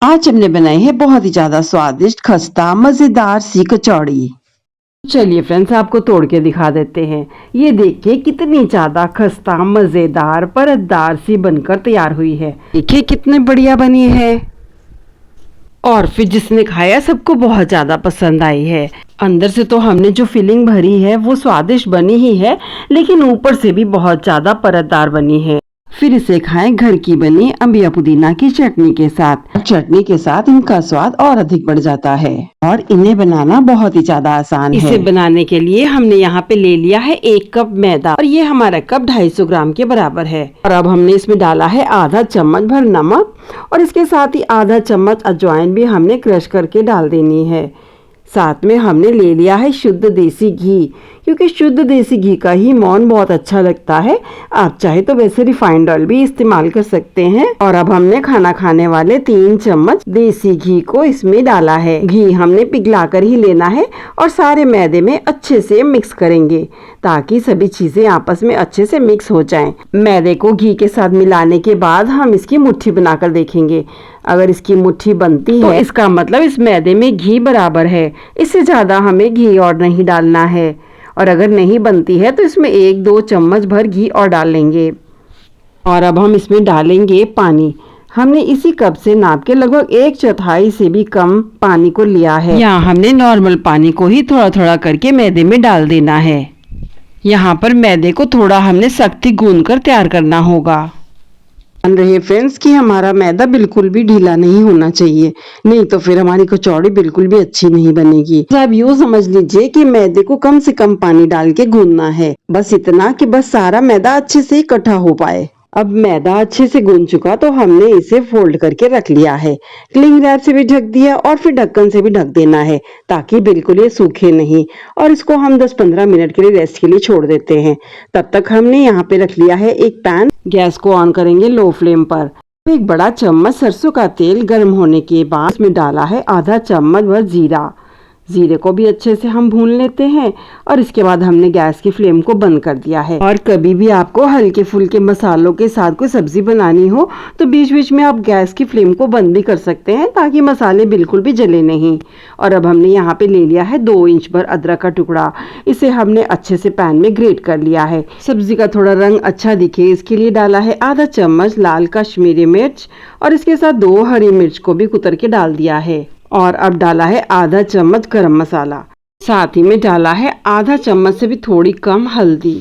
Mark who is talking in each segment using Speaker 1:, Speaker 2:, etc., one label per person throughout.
Speaker 1: आज हमने बनाई है बहुत ही ज्यादा स्वादिष्ट खस्ता मजेदार सी कचौड़ी।
Speaker 2: चलिए फ्रेंड्स, आपको तोड़ के दिखा देते हैं। ये देखिए कितनी ज़्यादा खस्ता मज़ेदार परतदार सी बनकर तैयार हुई है। देखिए कितनी बढ़िया बनी है और फिर जिसने खाया सबको बहुत ज़्यादा पसंद आई है। अंदर से तो हमने जो फिलिंग भरी है वो स्वादिष्ट बनी ही है, लेकिन ऊपर से भी बहुत ज़्यादा परतदार बनी है। फिर इसे खाएं घर की बनी अंबिया पुदीना की चटनी के साथ।
Speaker 1: चटनी के साथ इनका स्वाद और अधिक बढ़ जाता है और इन्हें बनाना बहुत ही ज्यादा आसान है।
Speaker 2: इसे बनाने के लिए हमने यहाँ पे ले लिया है 1 कप मैदा और ये हमारा कप 250 ग्राम के बराबर है। और अब हमने इसमें डाला है आधा चम्मच भर नमक और इसके साथ ही आधा चम्मच अजवाइन भी हमने क्रश करके डाल देनी है। साथ में हमने ले लिया है शुद्ध देसी घी, क्योंकि शुद्ध देसी घी का ही मौन बहुत अच्छा लगता है। आप चाहे तो वैसे रिफाइंड ऑयल भी इस्तेमाल कर सकते हैं। और अब हमने खाना खाने वाले 3 चम्मच देसी घी को इसमें डाला है। घी हमने पिघला कर ही लेना है और सारे मैदे में अच्छे से मिक्स करेंगे ताकि सभी चीजें आपस में अच्छे से मिक्स हो जाएं। मैदे को घी के साथ मिलाने के बाद हम इसकी मुट्ठी बनाकर देखेंगे। अगर इसकी मुट्ठी बनती है तो इसका मतलब इस मैदे में घी बराबर है। इससे ज्यादा हमें घी और नहीं डालना है। और अगर नहीं बनती है तो इसमें 1-2 चम्मच भर घी और डाल लेंगे। और अब हम इसमें डालेंगे पानी। हमने इसी कप से नाप के लगभग 1/4 से भी कम पानी को लिया है। यहाँ हमने नॉर्मल पानी को ही थोड़ा थोड़ा करके मैदे में डाल देना है। यहाँ पर मैदे को थोड़ा हमने सख्ती गूंद कर तैयार करना होगा।
Speaker 1: ध्यान रहे फ्रेंड्स कि हमारा मैदा बिल्कुल भी ढीला नहीं होना चाहिए, नहीं तो फिर हमारी कचौड़ी बिल्कुल भी अच्छी नहीं बनेगी। तो आप यूँ समझ लीजिए कि मैदे को कम से कम पानी डाल के गूंदना है, बस इतना कि बस सारा मैदा अच्छे से इकट्ठा हो पाए। अब मैदा अच्छे से गूंद चुका तो हमने इसे फोल्ड करके रख लिया है। क्लिंग रैप से भी ढक दिया और फिर ढक्कन से भी ढक देना है ताकि बिल्कुल ये सूखे नहीं। और इसको हम 10-15 मिनट के लिए रेस्ट के लिए छोड़ देते हैं। तब तक हमने यहाँ पे रख लिया है एक पैन। गैस को ऑन करेंगे लो फ्लेम पर। एक बड़ा चम्मच सरसों का तेल गर्म होने के बाद इसमें डाला है आधा चम्मच भर जीरा। जीरे को भी अच्छे से हम भून लेते हैं और इसके बाद हमने गैस की फ्लेम को बंद कर दिया है। और कभी भी आपको हल्के फुल्के मसालों के साथ कोई सब्जी बनानी हो तो बीच बीच में आप गैस की फ्लेम को बंद भी कर सकते हैं ताकि मसाले बिल्कुल भी जले नहीं। और अब हमने यहाँ पे ले लिया है 2 इंच भर अदरक का टुकड़ा। इसे हमने अच्छे से पैन में ग्रेट कर लिया है। सब्जी का थोड़ा रंग अच्छा दिखे इसके लिए डाला है आधा चम्मच लाल कश्मीरी मिर्च और इसके साथ 2 हरी मिर्च को भी कुतर के डाल दिया है। और अब डाला है आधा चम्मच गरम मसाला। साथ ही में डाला है आधा चम्मच से भी थोड़ी कम हल्दी।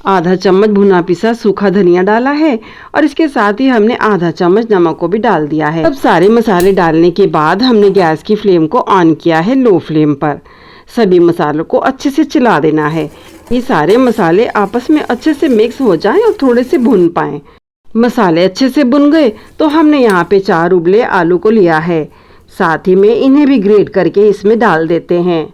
Speaker 1: आधा चम्मच भुना पिसा सूखा धनिया डाला है और इसके साथ ही हमने आधा चम्मच नमक को भी डाल दिया है। अब सारे मसाले डालने के बाद हमने गैस की फ्लेम को ऑन किया है लो फ्लेम पर। सभी मसालों को अच्छे से चला देना है। ये सारे मसाले आपस में अच्छे से मिक्स हो जाएं और थोड़े से भुन पाएं। मसाले अच्छे से भुन गए तो हमने यहाँ पे 4 उबले आलू को लिया है। साथ ही में इन्हें भी ग्रेट करके इसमें डाल देते हैं।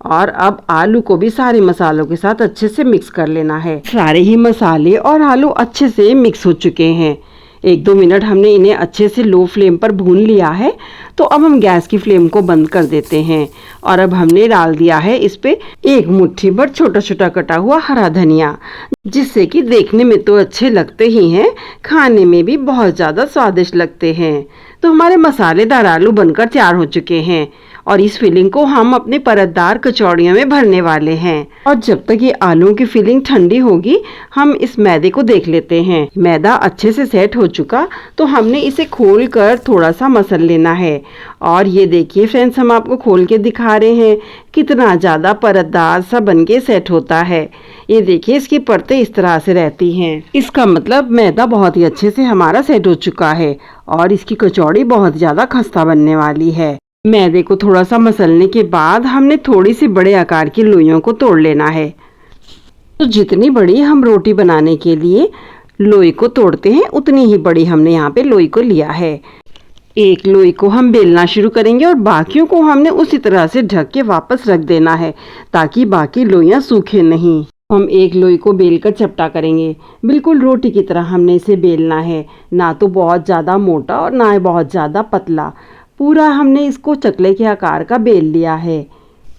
Speaker 1: और अब आलू को भी सारे मसालों के साथ अच्छे से मिक्स कर लेना है। सारे ही मसाले और आलू अच्छे से मिक्स हो चुके हैं। 1-2 मिनट हमने इन्हें अच्छे से लो फ्लेम पर भून लिया है। तो अब हम गैस की फ्लेम को बंद कर देते हैं। और अब हमने डाल दिया है इस पे 1 मुट्ठी भर छोटा छोटा कटा हुआ हरा धनिया, जिससे कि देखने में तो अच्छे लगते ही हैं, खाने में भी बहुत ज़्यादा स्वादिष्ट लगते हैं। तो हमारे मसालेदार आलू बनकर तैयार हो चुके हैं और इस फिलिंग को हम अपने परतदार कचौड़ियों में भरने वाले हैं। और जब तक ये आलू की फिलिंग ठंडी होगी हम इस मैदे को देख लेते हैं। मैदा अच्छे से सेट हो चुका तो हमने इसे खोल कर थोड़ा सा मसल लेना है। और ये देखिए फ्रेंड्स, हम आपको खोल के दिखा रहे हैं कितना ज़्यादा परतदार सा बन के सेट होता है। ये देखिए इसकी परतें इस तरह से रहती हैं। इसका मतलब मैदा बहुत ही अच्छे से हमारा सेट हो चुका है और इसकी कचौड़ी बहुत ज़्यादा खस्ता बनने वाली है। मैदे को थोड़ा सा मसलने के बाद हमने थोड़ी सी बड़े आकार की लोइयों को तोड़ लेना है। तो जितनी बड़ी हम रोटी बनाने के लिए लोई को तोड़ते हैं उतनी ही बड़ी हमने यहाँ पे लोई को लिया है। एक लोई को हम बेलना शुरू करेंगे और बाकियों को हमने उसी तरह से ढक के वापस रख देना है ताकि बाकी लोइयाँ सूखे नहीं। हम एक लोई को बेलकर चपटा करेंगे। बिल्कुल रोटी की तरह हमने इसे बेलना है, ना तो बहुत ज़्यादा मोटा और ना बहुत ज़्यादा पतला। पूरा हमने इसको चकले के आकार का बेल लिया है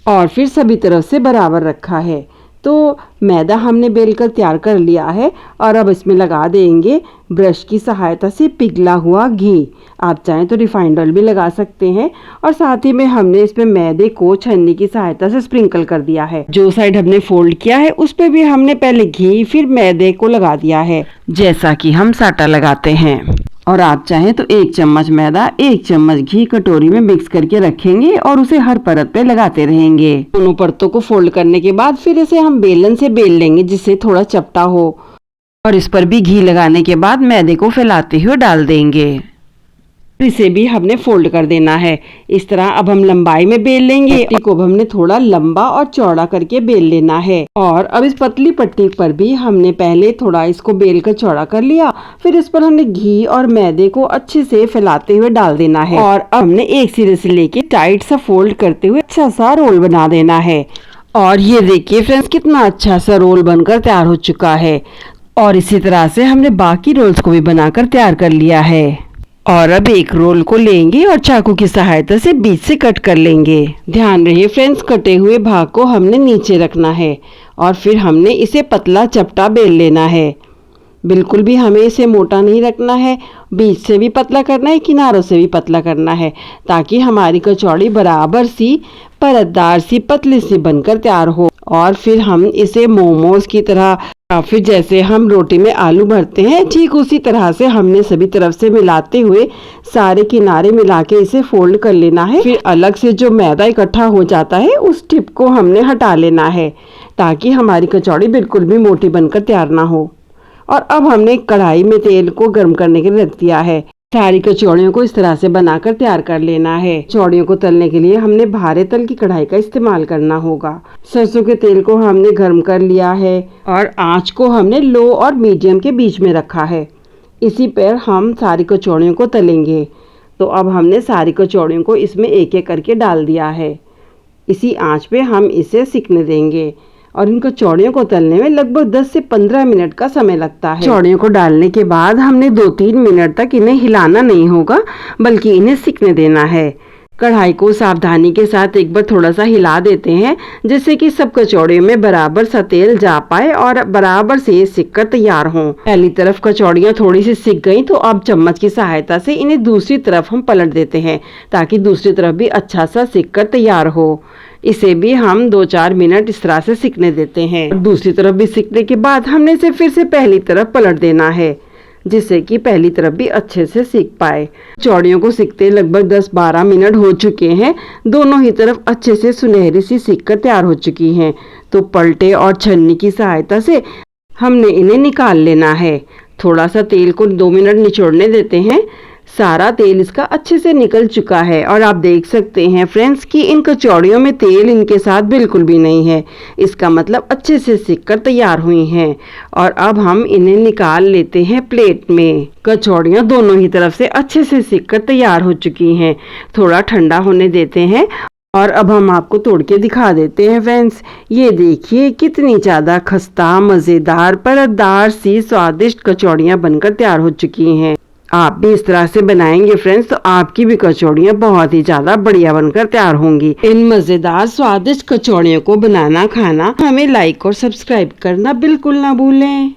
Speaker 1: और फिर सभी तरफ से बराबर रखा है
Speaker 2: तो मैदा हमने बेलकर तैयार कर लिया है और अब इसमें लगा देंगे ब्रश की सहायता से पिघला हुआ घी। आप चाहें तो रिफाइंड ऑयल भी लगा सकते हैं। और साथ ही में हमने इसमें मैदे को छन्नी की सहायता से स्प्रिंकल कर दिया है। जो साइड हमने फोल्ड किया है उस पे भी हमने पहले घी फिर मैदे को लगा दिया है, जैसा कि हम साटा लगाते हैं। और आप चाहें तो 1 चम्मच मैदा 1 चम्मच घी कटोरी में मिक्स करके रखेंगे और उसे हर परत पे लगाते रहेंगे। दोनों परतों को फोल्ड करने के बाद फिर इसे हम बेलन से बेल लेंगे जिससे थोड़ा चपटा हो। और इस पर भी घी लगाने के बाद मैदे को फैलाते हुए डाल देंगे। इसे भी हमने फोल्ड कर देना है। इस तरह अब हम लंबाई में बेल लेंगे। पट्टी को हमने थोड़ा लंबा और चौड़ा करके बेल लेना है। और अब इस पतली पट्टी पर भी हमने पहले थोड़ा इसको बेल कर चौड़ा कर लिया, फिर इस पर हमने घी और मैदे को अच्छे से फैलाते हुए डाल देना है। और अब हमने एक सिरे से लेके टाइट सा फोल्ड करते हुए अच्छा सा रोल बना देना है। और ये देखिए फ्रेंड्स, कितना अच्छा सा रोल बनकर तैयार हो चुका है। और इसी तरह से हमने बाकी रोल्स को भी बनाकर तैयार कर लिया है। और अब एक रोल को लेंगे और चाकू की सहायता से बीच से कट कर लेंगे। ध्यान रहे फ्रेंड्स, कटे हुए भाग को हमने नीचे रखना है और फिर हमने इसे पतला चपटा बेल लेना है। बिल्कुल भी हमें इसे मोटा नहीं रखना है, बीच से भी पतला करना है, किनारों से भी पतला करना है, ताकि हमारी कचौड़ी बराबर सी परतदार सी पतली सी बनकर तैयार हो। और फिर हम इसे मोमोज की तरह या फिर जैसे हम रोटी में आलू भरते हैं ठीक उसी तरह से हमने सभी तरफ से मिलाते हुए सारे किनारे मिला के इसे फोल्ड कर लेना है। फिर अलग से जो मैदा इकट्ठा हो जाता है उस टिप को हमने हटा लेना है, ताकि हमारी कचौड़ी बिल्कुल भी मोटी बनकर तैयार ना हो। और अब हमने कढ़ाई में तेल को गर्म करने के लिए रख दिया है। सारी कचौड़ियों को इस तरह से बनाकर तैयार कर लेना है। कचौड़ियों को तलने के लिए हमने भारे तल की कढ़ाई का इस्तेमाल करना होगा। सरसों के तेल को हमने गर्म कर लिया है और आंच को हमने लो और मीडियम के बीच में रखा है। इसी पर हम सारी कचौड़ियों को तलेंगे। तो अब हमने सारी कचौड़ियों को इसमें एक एक करके डाल दिया है। इसी आंच पे हम इसे सिकने देंगे और इन कचौड़ियों को तलने में लगभग 10 से 15 मिनट का समय लगता है। कचौड़ियों को डालने के बाद हमने 2-3 मिनट तक इन्हें हिलाना नहीं होगा, बल्कि इन्हें सिकने देना है। कढ़ाई को सावधानी के साथ एक बार थोड़ा सा हिला देते हैं, जिससे कि सब कचौड़ियों में बराबर सा तेल जा पाए और बराबर से ये सिक कर तैयार हों। पहली तरफ कचौड़ियाँ थोड़ी सी सिक गई तो अब चम्मच की सहायता से इन्हें दूसरी तरफ हम पलट देते हैं, ताकि दूसरी तरफ भी अच्छा सा सिक कर तैयार हो। इसे भी हम 2-4 मिनट इस तरह से सिकने देते हैं। दूसरी तरफ भी सिकने के बाद हमने इसे फिर से पहली तरफ पलट देना है, जिससे कि पहली तरफ भी अच्छे से सिक पाए। कचौड़ियों को सिकते लगभग 10-12 मिनट हो चुके हैं। दोनों ही तरफ अच्छे से सुनहरी सी सिक कर तैयार हो चुकी हैं। तो पलटे और छन्नी की सहायता से हमने इन्हें निकाल लेना है। थोड़ा सा तेल को 2 मिनट निचोड़ने देते हैं। सारा तेल इसका अच्छे से निकल चुका है और आप देख सकते हैं फ्रेंड्स कि इन कचौड़ियों में तेल इनके साथ बिल्कुल भी नहीं है। इसका मतलब अच्छे से सिक कर तैयार हुई हैं। और अब हम इन्हें निकाल लेते हैं प्लेट में। कचौड़ियाँ दोनों ही तरफ से अच्छे से सिक कर तैयार हो चुकी हैं। थोड़ा ठंडा होने देते हैं और अब हम आपको तोड़ के दिखा देते हैं फ्रेंड्स। ये देखिए कितनी ज़्यादा खस्ता, मज़ेदार, परतदार सी स्वादिष्ट कचौड़ियाँ बनकर तैयार हो चुकी हैं। आप भी इस तरह से बनाएंगे फ्रेंड्स तो आपकी भी कचौड़ियाँ बहुत ही ज़्यादा बढ़िया बनकर तैयार होंगी। इन मज़ेदार स्वादिष्ट कचौड़ियों को बनाना खाना हमें लाइक और सब्सक्राइब करना बिल्कुल ना भूलें।